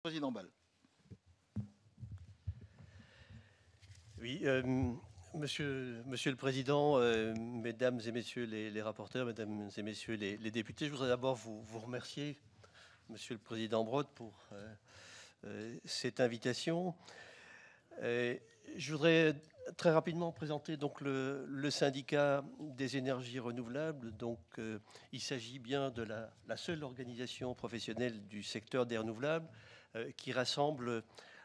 Président Ball. Oui, monsieur le Président, Mesdames et Messieurs les rapporteurs, Mesdames et Messieurs les députés, je voudrais d'abord vous remercier, Monsieur le Président Brottes, pour cette invitation. Je voudrais très rapidement présenter donc le syndicat des énergies renouvelables. Donc, il s'agit bien de la seule organisation professionnelle du secteur des renouvelables qui rassemble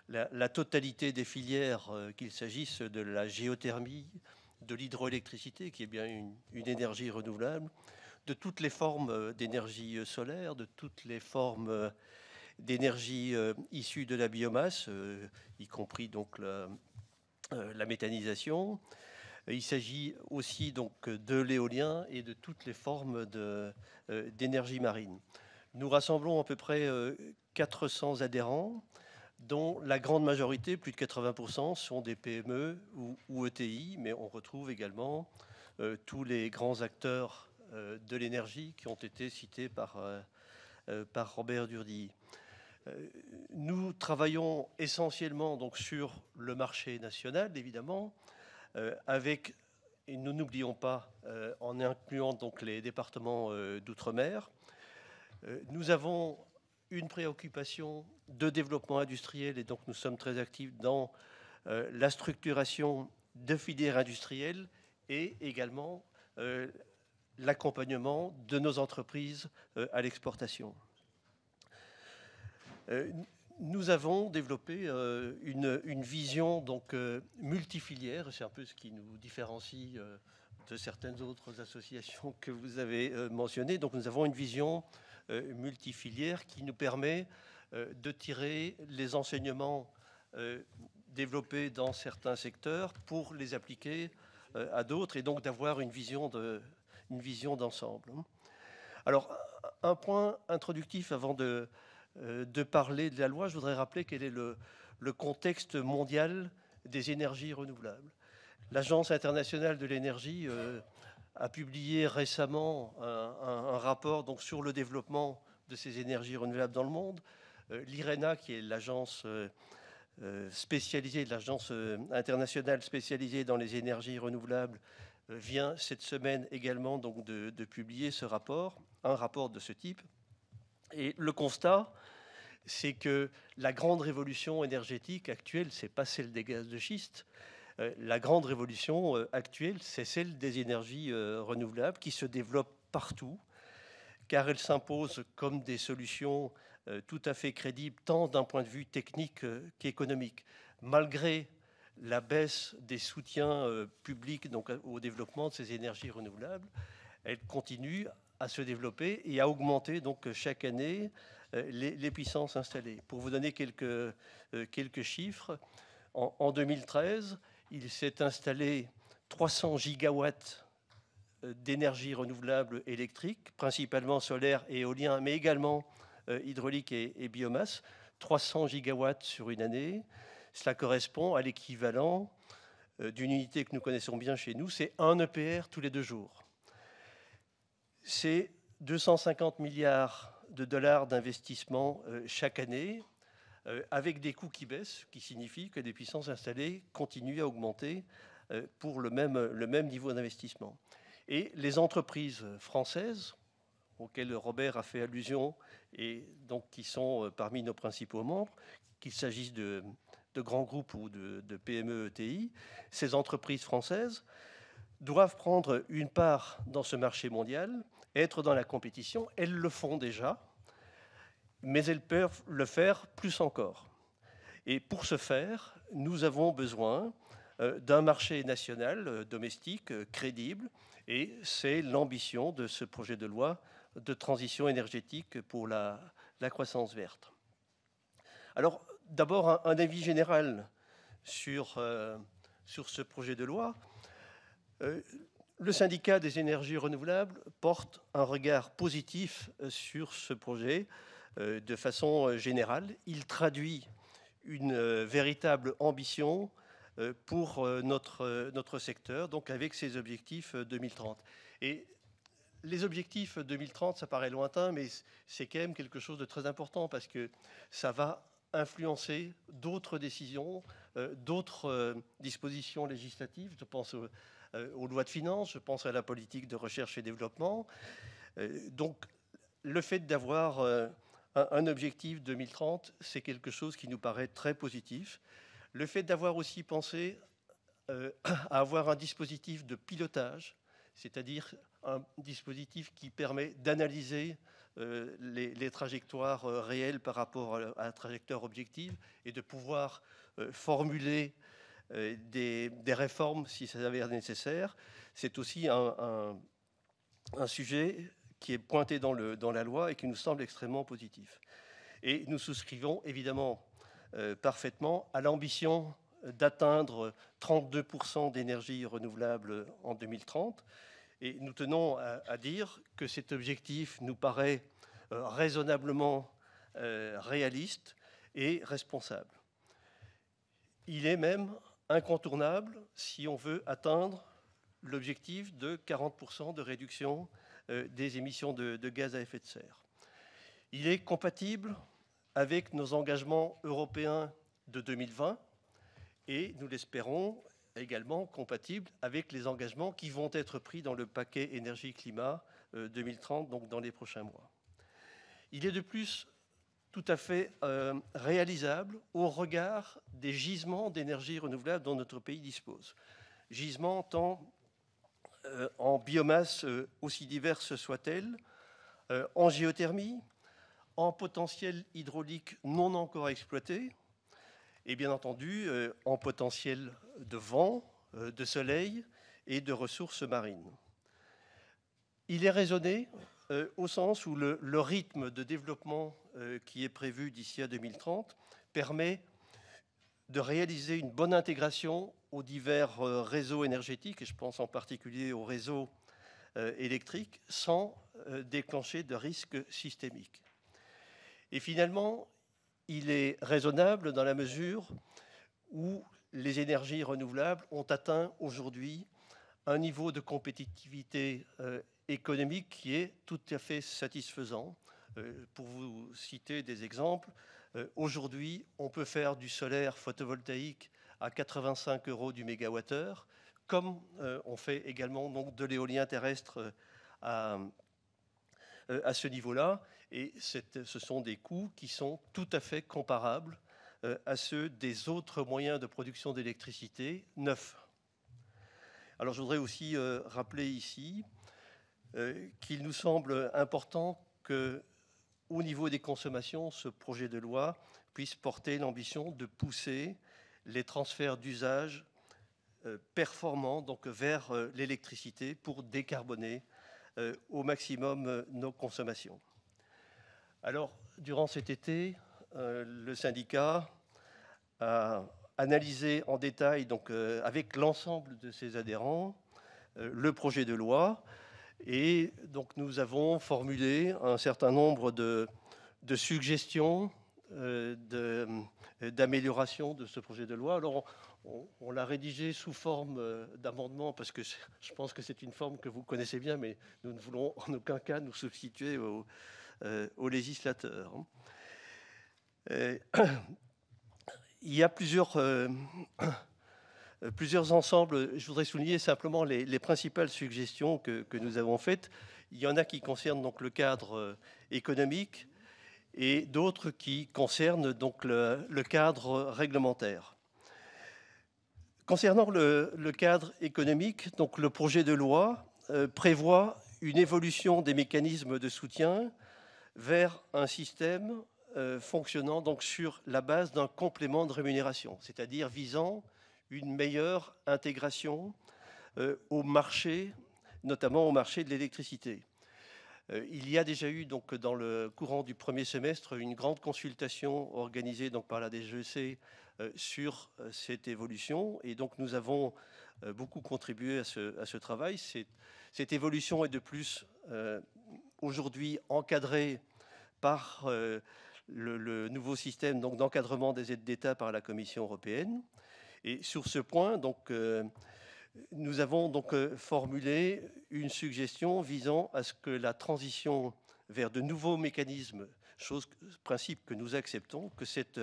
la totalité des filières, qu'il s'agisse de la géothermie, de l'hydroélectricité, qui est bien une énergie renouvelable, de toutes les formes d'énergie solaire, de toutes les formes d'énergie issue de la biomasse, y compris donc la méthanisation. Il s'agit aussi donc de l'éolien et de toutes les formes d'énergie marine. Nous rassemblons à peu près 400 adhérents, dont la grande majorité, plus de 80%, sont des PME ou ETI, mais on retrouve également tous les grands acteurs de l'énergie qui ont été cités par Robert Durdy. Nous travaillons essentiellement donc sur le marché national, évidemment, avec, et nous n'oublions pas, en incluant donc les départements d'outre-mer. Nous avons une préoccupation de développement industriel et donc nous sommes très actifs dans la structuration de filières industrielles et également l'accompagnement de nos entreprises à l'exportation. Nous avons développé une vision donc multifilière, c'est un peu ce qui nous différencie de certaines autres associations que vous avez mentionnées. Donc nous avons une vision multifilière qui nous permet de tirer les enseignements développés dans certains secteurs pour les appliquer à d'autres et donc d'avoir une vision d'ensemble. Alors, un point introductif avant de parler de la loi, je voudrais rappeler quel est le contexte mondial des énergies renouvelables. L'Agence internationale de l'énergie a publié récemment un rapport donc, sur le développement de ces énergies renouvelables dans le monde. L'IRENA, qui est l'agence spécialisée, l'agence internationale spécialisée dans les énergies renouvelables, vient cette semaine également donc, de publier ce rapport, un rapport de ce type. Et le constat, c'est que la grande révolution énergétique actuelle, ce n'est pas celle des gaz de schiste. La grande révolution actuelle, c'est celle des énergies renouvelables qui se développent partout, car elles s'imposent comme des solutions tout à fait crédibles, tant d'un point de vue technique qu'économique. Malgré la baisse des soutiens publics donc, au développement de ces énergies renouvelables, elles continuent à se développer et à augmenter donc chaque année les puissances installées. Pour vous donner quelques chiffres, en 2013, il s'est installé 300 gigawatts d'énergie renouvelable électrique, principalement solaire et éolien, mais également hydraulique et biomasse, 300 gigawatts sur une année. Cela correspond à l'équivalent d'une unité que nous connaissons bien chez nous, c'est 1 EPR tous les 2 jours. C'est 250 milliards de dollars d'investissement chaque année, avec des coûts qui baissent, ce qui signifie que les puissances installées continuent à augmenter pour le même niveau d'investissement. Et les entreprises françaises, auxquelles Robert a fait allusion, et donc qui sont parmi nos principaux membres, qu'il s'agisse de grands groupes ou de PME ETI, ces entreprises françaises doivent prendre une part dans ce marché mondial, être dans la compétition. Elles le font déjà, mais elles peuvent le faire plus encore. Et pour ce faire, nous avons besoin d'un marché national, domestique, crédible, et c'est l'ambition de ce projet de loi de transition énergétique pour la croissance verte. Alors, d'abord, un avis général sur ce projet de loi. Le syndicat des énergies renouvelables porte un regard positif sur ce projet de façon générale. Il traduit une véritable ambition pour notre secteur, donc avec ses objectifs 2030. Et les objectifs 2030, ça paraît lointain, mais c'est quand même quelque chose de très important parce que ça va influencer d'autres décisions, d'autres dispositions législatives. Je pense aux lois de finances, je pense à la politique de recherche et développement. Donc, le fait d'avoir un objectif 2030, c'est quelque chose qui nous paraît très positif. Le fait d'avoir aussi pensé à avoir un dispositif de pilotage, c'est-à-dire un dispositif qui permet d'analyser les trajectoires réelles par rapport à la trajectoire objective et de pouvoir formuler des réformes si ça s'avère nécessaire. C'est aussi un sujet qui est pointé dans la loi et qui nous semble extrêmement positif. Et nous souscrivons évidemment parfaitement à l'ambition d'atteindre 32% d'énergie renouvelable en 2030. Et nous tenons à dire que cet objectif nous paraît raisonnablement réaliste et responsable. Il est même incontournable si on veut atteindre l'objectif de 40% de réduction des émissions de gaz à effet de serre. Il est compatible avec nos engagements européens de 2020 et, nous l'espérons, également compatible avec les engagements qui vont être pris dans le paquet énergie-climat 2030, donc dans les prochains mois. Il est de plus tout à fait réalisable au regard des gisements d'énergie renouvelable dont notre pays dispose. Gisements tant en biomasse aussi diverses soient-elles, en géothermie, en potentiel hydraulique non encore exploité, et bien entendu en potentiel de vent, de soleil et de ressources marines. Il est raisonné au sens où le rythme de développement qui est prévu d'ici à 2030 permet de réaliser une bonne intégration aux divers réseaux énergétiques, et je pense en particulier aux réseaux électriques, sans déclencher de risques systémiques. Et finalement, il est raisonnable dans la mesure où les énergies renouvelables ont atteint aujourd'hui un niveau de compétitivité économique qui est tout à fait satisfaisant. Pour vous citer des exemples, aujourd'hui, on peut faire du solaire photovoltaïque à 85 € du mégawattheure, comme on fait également donc, de l'éolien terrestre à ce niveau-là. Et ce sont des coûts qui sont tout à fait comparables à ceux des autres moyens de production d'électricité neufs. Alors je voudrais aussi rappeler ici qu'il nous semble important qu'au niveau des consommations, ce projet de loi puisse porter l'ambition de pousser les transferts d'usage performants donc, vers l'électricité pour décarboner au maximum nos consommations. Alors, durant cet été, le syndicat a analysé en détail, donc, avec l'ensemble de ses adhérents, le projet de loi. Et donc, nous avons formulé un certain nombre de suggestions d'amélioration de ce projet de loi. Alors, on l'a rédigé sous forme d'amendement parce que je pense que c'est une forme que vous connaissez bien, mais nous ne voulons en aucun cas nous substituer aux législateurs. Il y a plusieurs ensembles. Je voudrais souligner simplement les principales suggestions que nous avons faites. Il y en a qui concernent donc le cadre économique et d'autres qui concernent donc le cadre réglementaire. Concernant le cadre économique, donc le projet de loi prévoit une évolution des mécanismes de soutien vers un système fonctionnant donc sur la base d'un complément de rémunération, c'est-à-dire visant une meilleure intégration au marché, notamment au marché de l'électricité. Il y a déjà eu donc dans le courant du premier semestre une grande consultation organisée donc par la DGEC sur cette évolution, et donc nous avons beaucoup contribué à ce travail. Cette évolution est de plus aujourd'hui encadrée par le nouveau système d'encadrement des aides d'État par la Commission européenne. Et sur ce point, donc, nous avons donc formulé une suggestion visant à ce que la transition vers de nouveaux mécanismes principe que nous acceptons, que cette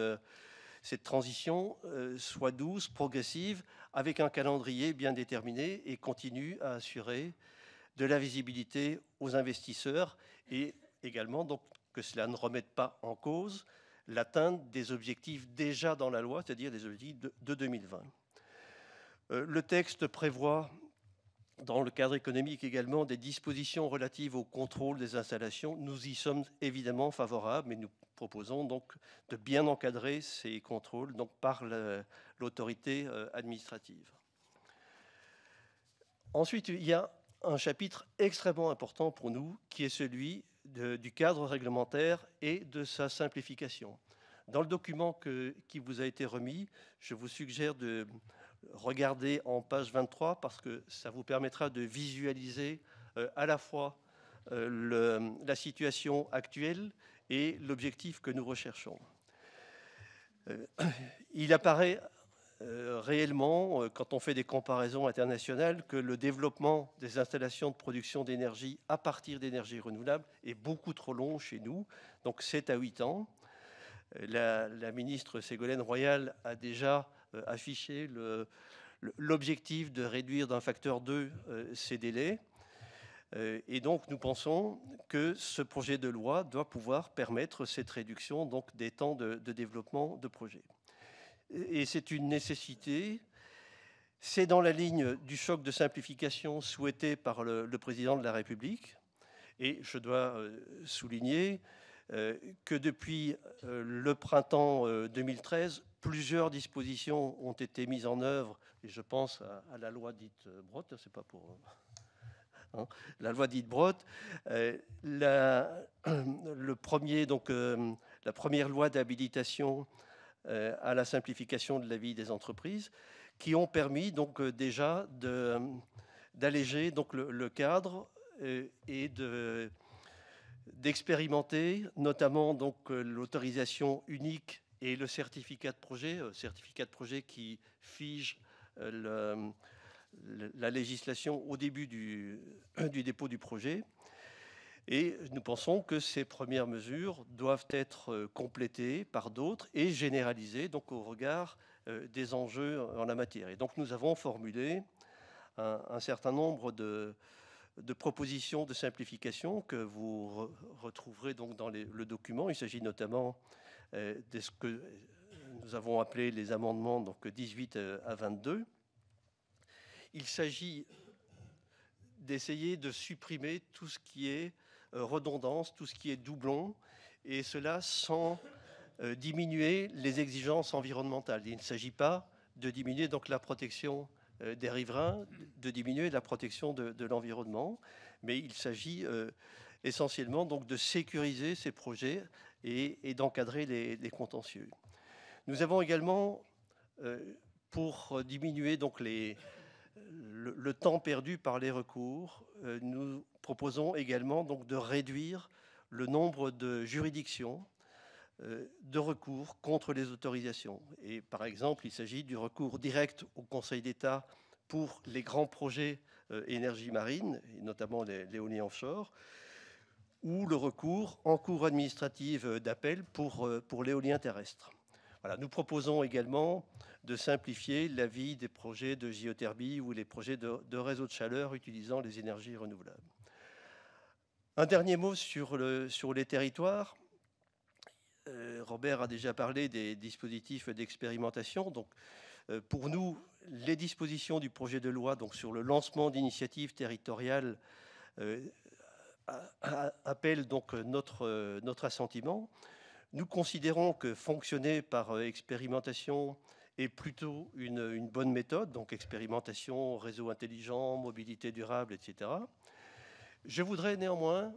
transition soit douce, progressive, avec un calendrier bien déterminé et continue à assurer de la visibilité aux investisseurs et également donc, que cela ne remette pas en cause l'atteinte des objectifs déjà dans la loi, c'est-à-dire des objectifs de 2020. Le texte prévoit, dans le cadre économique également, des dispositions relatives au contrôle des installations. Nous y sommes évidemment favorables, mais nous proposons donc de bien encadrer ces contrôles donc, par l'autorité administrative. Ensuite, il y a un chapitre extrêmement important pour nous, qui est celui du cadre réglementaire et de sa simplification. Dans le document qui vous a été remis, je vous suggère de regarder en page 23 parce que ça vous permettra de visualiser à la fois la situation actuelle et l'objectif que nous recherchons. Il apparaît réellement, quand on fait des comparaisons internationales, que le développement des installations de production d'énergie à partir d'énergies renouvelables est beaucoup trop long chez nous, donc 7 à 8 ans. La ministre Ségolène Royal a déjà affiché l'objectif de réduire d'un facteur 2 ces délais. Et donc, nous pensons que ce projet de loi doit pouvoir permettre cette réduction donc, des temps de développement de projets. Et c'est une nécessité. C'est dans la ligne du choc de simplification souhaité par le président de la République. Et je dois souligner que depuis le printemps 2013, plusieurs dispositions ont été mises en œuvre. Et je pense à la loi dite Brottes, c'est pas pour... la loi dite Brottes, la première loi d'habilitation à la simplification de la vie des entreprises, qui ont permis donc déjà d'alléger donc le cadre et d'expérimenter notamment donc l'autorisation unique et le certificat de projet qui fige la législation au début du dépôt du projet. Et nous pensons que ces premières mesures doivent être complétées par d'autres et généralisées donc, au regard des enjeux en la matière. Et donc nous avons formulé un certain nombre de propositions de simplification que vous retrouverez donc dans le document. Il s'agit notamment de ce que nous avons appelé les amendements donc 18 à 22. Il s'agit d'essayer de supprimer tout ce qui est redondance, tout ce qui est doublon, et cela sans diminuer les exigences environnementales. Il ne s'agit pas de diminuer donc la protection des riverains, de diminuer la protection de l'environnement, mais il s'agit essentiellement donc de sécuriser ces projets et d'encadrer les contentieux. Nous avons également, pour diminuer donc le temps perdu par les recours, nous proposons également donc de réduire le nombre de juridictions de recours contre les autorisations. Et par exemple, il s'agit du recours direct au Conseil d'État pour les grands projets énergie marine, et notamment l'éolien offshore, ou le recours en cour administrative d'appel pour l'éolien terrestre. Voilà, nous proposons également de simplifier la vie des projets de géothermie ou les projets de réseaux de chaleur utilisant les énergies renouvelables. Un dernier mot sur les territoires. Robert a déjà parlé des dispositifs d'expérimentation. Donc, pour nous, les dispositions du projet de loi donc, sur le lancement d'initiatives territoriales appellent donc notre assentiment. Nous considérons que fonctionner par expérimentation est plutôt une bonne méthode, donc expérimentation, réseau intelligent, mobilité durable, etc. Je voudrais néanmoins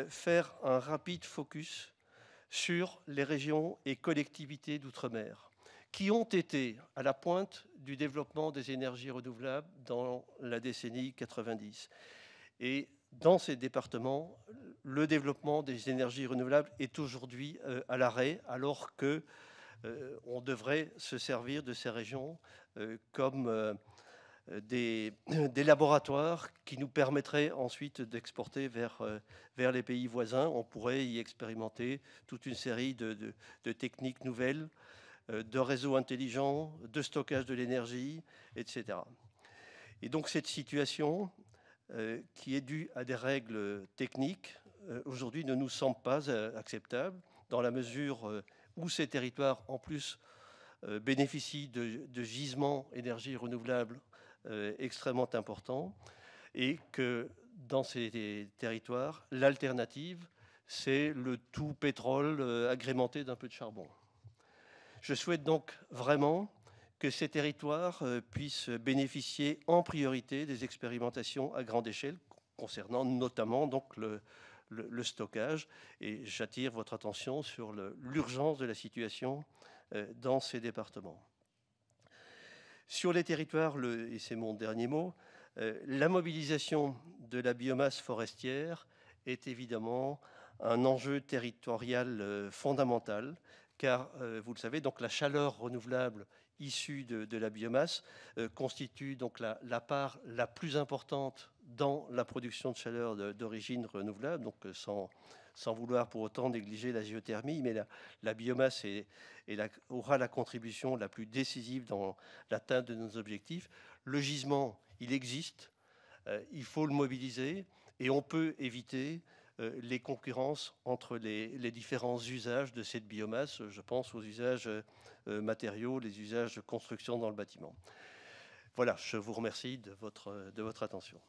faire un rapide focus sur les régions et collectivités d'outre-mer qui ont été à la pointe du développement des énergies renouvelables dans la décennie 90. Et dans ces départements, le développement des énergies renouvelables est aujourd'hui à l'arrêt, alors qu'on devrait se servir de ces régions comme des laboratoires qui nous permettraient ensuite d'exporter vers les pays voisins. On pourrait y expérimenter toute une série de techniques nouvelles, de réseaux intelligents, de stockage de l'énergie, etc. Et donc cette situation, qui est due à des règles techniques, aujourd'hui ne nous semble pas acceptable, dans la mesure où ces territoires, en plus, bénéficient de gisements énergie renouvelable extrêmement importants, et que dans ces territoires, l'alternative, c'est le tout pétrole agrémenté d'un peu de charbon. Je souhaite donc vraiment que ces territoires puissent bénéficier en priorité des expérimentations à grande échelle, concernant notamment donc le stockage. Et j'attire votre attention sur l'urgence de la situation dans ces départements. Sur les territoires, et c'est mon dernier mot, la mobilisation de la biomasse forestière est évidemment un enjeu territorial fondamental, car vous le savez, donc la chaleur renouvelable issue de la biomasse constitue donc la part la plus importante dans la production de chaleur d'origine renouvelable, donc sans vouloir pour autant négliger la géothermie, mais la biomasse aura la contribution la plus décisive dans l'atteinte de nos objectifs. Le gisement, il existe, il faut le mobiliser, et on peut éviter les concurrences entre les différents usages de cette biomasse. Je pense aux usages matériaux, les usages de construction dans le bâtiment. Voilà, je vous remercie de votre attention.